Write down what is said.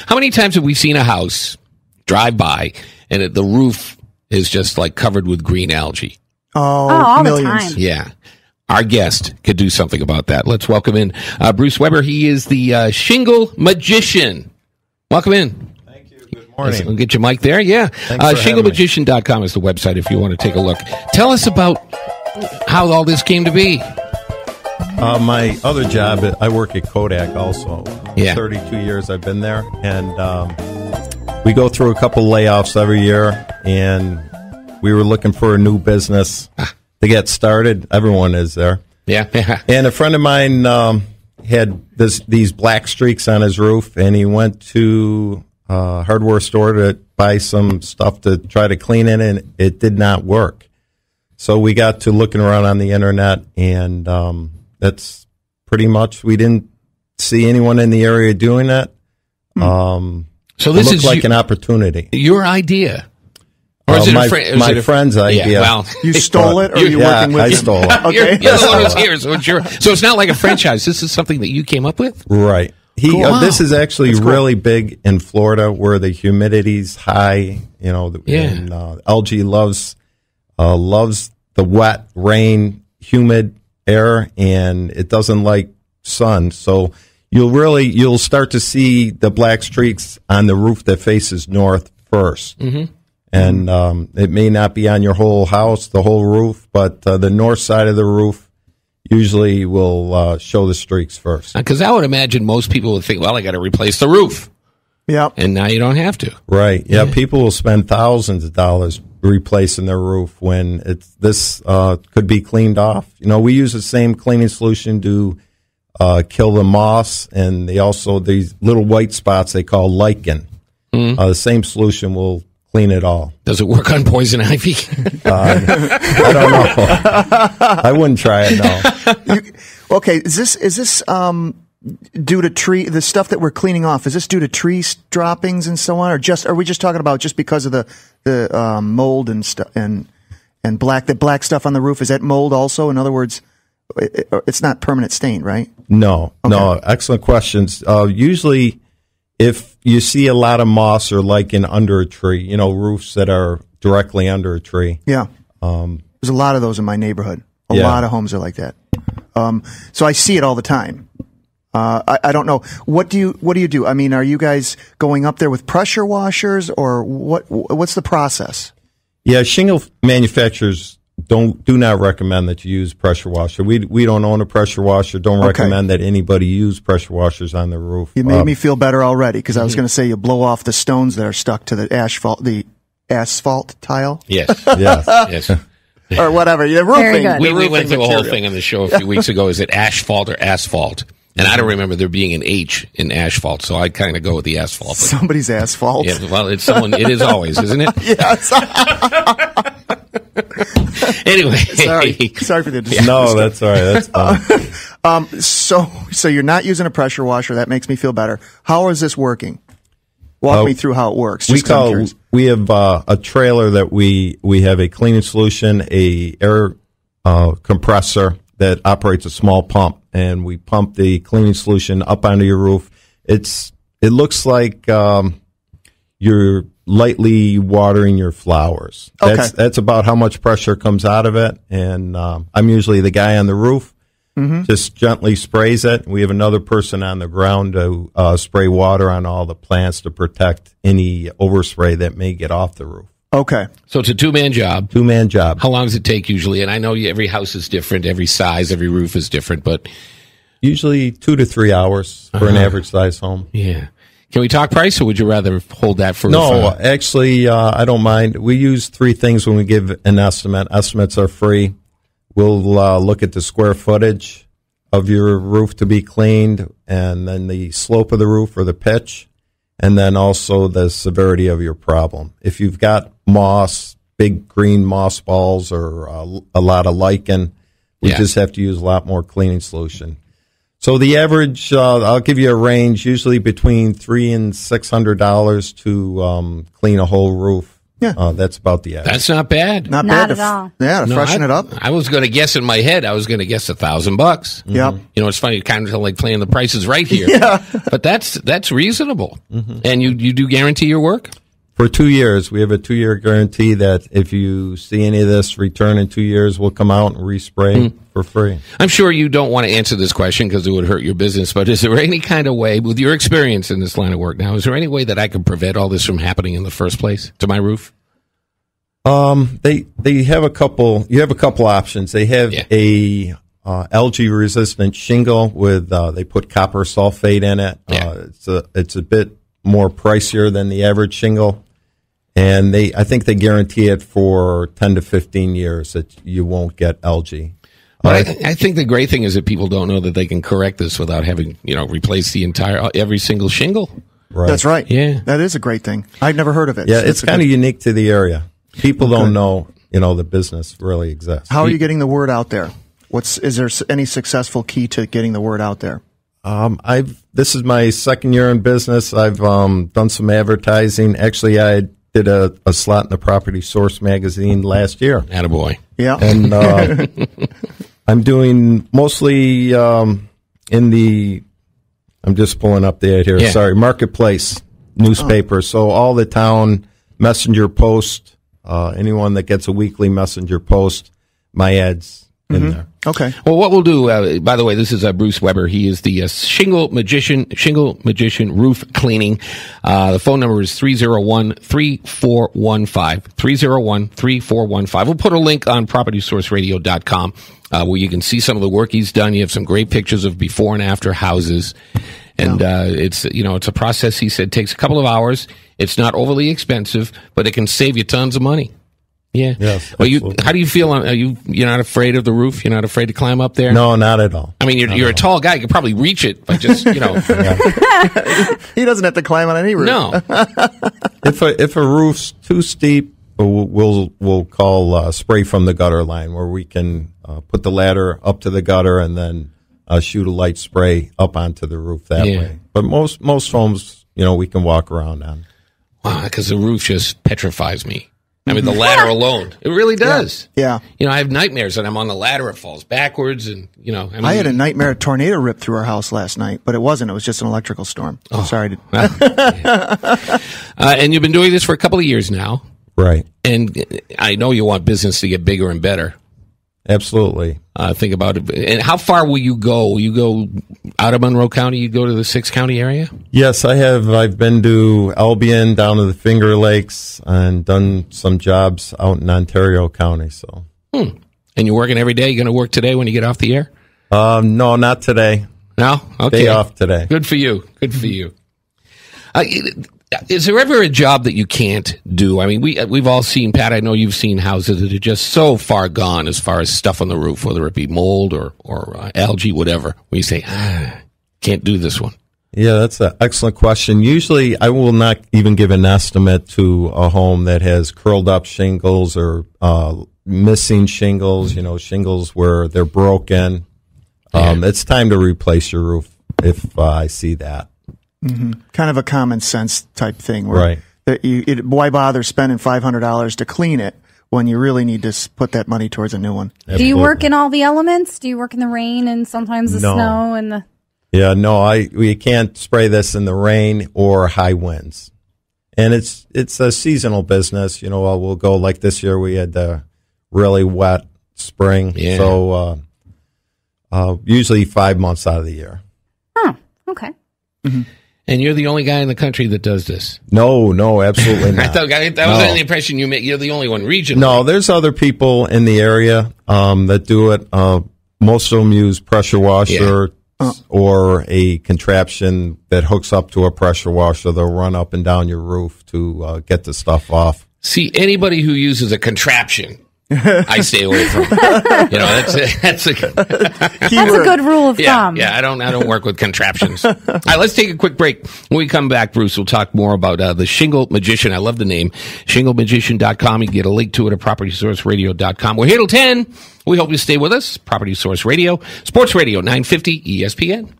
How many times have we seen a house drive by and the roof is just like covered with green algae? All millions. the time. Yeah. Our guest could do something about that. Let's welcome in Bruce Weber. He is the Shingle Magician. Welcome in. Thank you. Good morning. We'll get your mic there. Yeah. ShingleMagician.com is the website if you want to take a look. Tell us about how all this came to be. My other job, I work at Kodak also. Yeah. 32 years I've been there. And we go through a couple layoffs every year. And we were looking for a new business to get started. Everyone is there. Yeah. And a friend of mine had these black streaks on his roof. And he went to a hardware store to buy some stuff to try to clean it. And it did not work. So we got to looking around on the internet, and that's pretty much, we didn't see anyone in the area doing that. So this it looked is like an opportunity. Your idea. Or is it my friend's idea. Yeah, well, You stole it, or are you working with I him? stole it. you're Okay. the one who's here. So it's not like a franchise. This is something that you came up with? Right. Cool. This is actually really big in Florida, where the humidity's high. You know, and algae loves the wet, rain, humid air, and it doesn't like sun. So you'll start to see the black streaks on the roof that faces north first. Mm-hmm. And it may not be on your whole house, the whole roof, but the north side of the roof usually will show the streaks first. Because I would imagine most people would think, well, I got to replace the roof. Yep. And now you don't have to. Right. Yeah. People will spend thousands of dollars replacing their roof when this could be cleaned off. You know, we use the same cleaning solution to kill the moss, and these little white spots they call lichen. The same solution will clean it all. Does it work on poison ivy? I don't know. I wouldn't try it. No. Okay, is this due to the stuff that we're cleaning off? Is this due to tree droppings and so on, or are we just talking about just because of the mold and stuff and black stuff on the roof? Is that mold also? In other words, it's not permanent stain, right? No. Excellent questions. Usually, if you see a lot of moss or lichen under a tree, you know, roofs that are directly under a tree. Yeah. There's a lot of those in my neighborhood. A lot of homes are like that. So I see it all the time. I don't know. What do you do? I mean, are you guys going up there with pressure washers, or what's the process? Yeah, shingle manufacturers do not recommend that you use pressure washer. We don't own a pressure washer. Don't recommend that anybody use pressure washers on the roof. You made me feel better already, because I was going to say you blow off the stones that are stuck to the asphalt tile. Yes. Yes. Or whatever. The roofing. Very good. We went through a whole material. thing on the show a few weeks ago. Is it asphalt or asphalt? And I don't remember there being an H in asphalt, so I kind of go with the asphalt. Somebody's asphalt. Yeah, well, it's someone. It is always, isn't it? Yes. Anyway, Sorry for the distraction. No, that's all right. That's fine. So you're not using a pressure washer. That makes me feel better. How is this working? Walk me through how it works. We have a trailer that we have a cleaning solution, a air compressor that operates a small pump, and we pump the cleaning solution up onto your roof. It looks like you're lightly watering your flowers. Okay. That's about how much pressure comes out of it. And I'm usually the guy on the roof, just gently sprays it. We have another person on the ground to spray water on all the plants to protect any overspray that may get off the roof. Okay. so it's a two-man job. Two-man job. How long does it take usually? And I know every house is different, every size, every roof is different, but Usually 2 to 3 hours for an average size home. yeah. Can we talk price, or would you rather hold that for? No, actually, I don't mind. We use 3 things when we give an estimate. Estimates are free. We'll look at the square footage of your roof to be cleaned, and then the slope of the roof or the pitch, and then also the severity of your problem. If you've got moss, big green moss balls, or a lot of lichen, we just have to use a lot more cleaning solution. So the average, I'll give you a range, usually between $300 and $600 to clean a whole roof. Yeah. That's about the average. That's not bad. Not Not bad. at all. Yeah, to No, freshen I- it up. I was going to guess in my head. I was going to guess $1,000. Yep. You know, it's funny, kind of like playing the prices right here. Yeah. But that's reasonable. And you do guarantee your work? For 2 years, we have a 2-year guarantee that if you see any of this return in 2 years, we'll come out and respray for free. I'm sure you don't want to answer this question because it would hurt your business, but is there any kind of way, with your experience in this line of work now, is there any way that I could prevent all this from happening in the first place to my roof? They have a couple. You have a couple options. They have a algae resistant shingle with they put copper sulfate in it. It's a bit more pricier than the average shingle, and I think they guarantee it for 10 to 15 years that you won't get algae. But I think the great thing is that people don't know that they can correct this without having, replace the every single shingle. Right. That's right. Yeah. That is a great thing. I'd never heard of it. Yeah, So it's that's a kind of good- unique to the area. People don't know, the business really exists. How are you getting the word out there? Is there any successful key to getting the word out there? This is my second year in business. I've done some advertising. Actually, I did a slot in the Property Source magazine last year. Attaboy. Yeah. And I'm doing mostly I'm just pulling up the ad here. Yeah. Sorry, Marketplace newspaper. So all the town messenger post, anyone that gets a weekly messenger post, my ads in there. Okay. Well, what we'll do, by the way, this is Bruce Weber. He is the Shingle Magician Roof Cleaning. The phone number is 301-3415. 301-3415. We'll put a link on PropertySourceRadio.com where you can see some of the work he's done. You have some great pictures of before and after houses. And it's a process, he said, takes a couple of hours. It's not overly expensive, but it can save you tons of money. Yeah. Yes, Well, absolutely. how do you feel? You're not afraid of the roof? You're not afraid to climb up there? No, not at all. I mean, you're a tall guy. You could probably reach it, but just, He doesn't have to climb on any roof. no. If a roof's too steep, we'll call spray from the gutter line, where we can put the ladder up to the gutter and then shoot a light spray up onto the roof that way. But most homes, we can walk around on. Wow, because the roof just petrifies me. I mean, the ladder alone. It really does. Yeah. I have nightmares that I'm on the ladder. It falls backwards. And, I had a nightmare tornado rip through our house last night, but it wasn't. It was just an electrical storm. Sorry. And you've been doing this for a couple of years now. Right. And I know you want business to get bigger and better. Absolutely. Think about it. And how far will you go? Will you go out of Monroe County? You go to the 6-county area? Yes, I have. I've been to Albion, down to the Finger Lakes, and done some jobs out in Ontario County. So, And you're working every day? You're going to work today when you get off the air? no, not today. No? Okay. Day off today. Good for you. Good for you. Is there ever a job that you can't do? I mean, we've all seen, Pat, I know you've seen houses that are just so far gone as far as stuff on the roof, whether it be mold or algae, whatever, where you say, can't do this one. Yeah, that's an excellent question. Usually, I will not even give an estimate to a home that has curled up shingles or missing shingles, shingles where they're broken. It's time to replace your roof if I see that. Kind of a common sense type thing. Where Right. why bother spending $500 to clean it when you really need to put that money towards a new one? Do you work in all the elements? Do you work in the rain and sometimes the No. snow and the? Yeah, no, we can't spray this in the rain or high winds. And it's a seasonal business. We'll go like this year. We had the really wet spring. Yeah. So usually 5 months out of the year. Oh, okay. And you're the only guy in the country that does this. No, absolutely I not. thought that was the impression you made. You're the only one regionally. No, there's other people in the area that do it. Most of them use pressure washer or a contraption that hooks up to a pressure washer. They'll run up and down your roof to get the stuff off. See, anybody who uses a contraption, I stay away from. That's a That's a good rule of thumb. Yeah, I don't work with contraptions. All right, let's take a quick break. When we come back, Bruce, we'll talk more about the Shingle Magician. I love the name. ShingleMagician.com. You can get a link to it at PropertySourceRadio.com. We're here till 10. We hope you stay with us. Property Source Radio, Sports Radio 950 ESPN.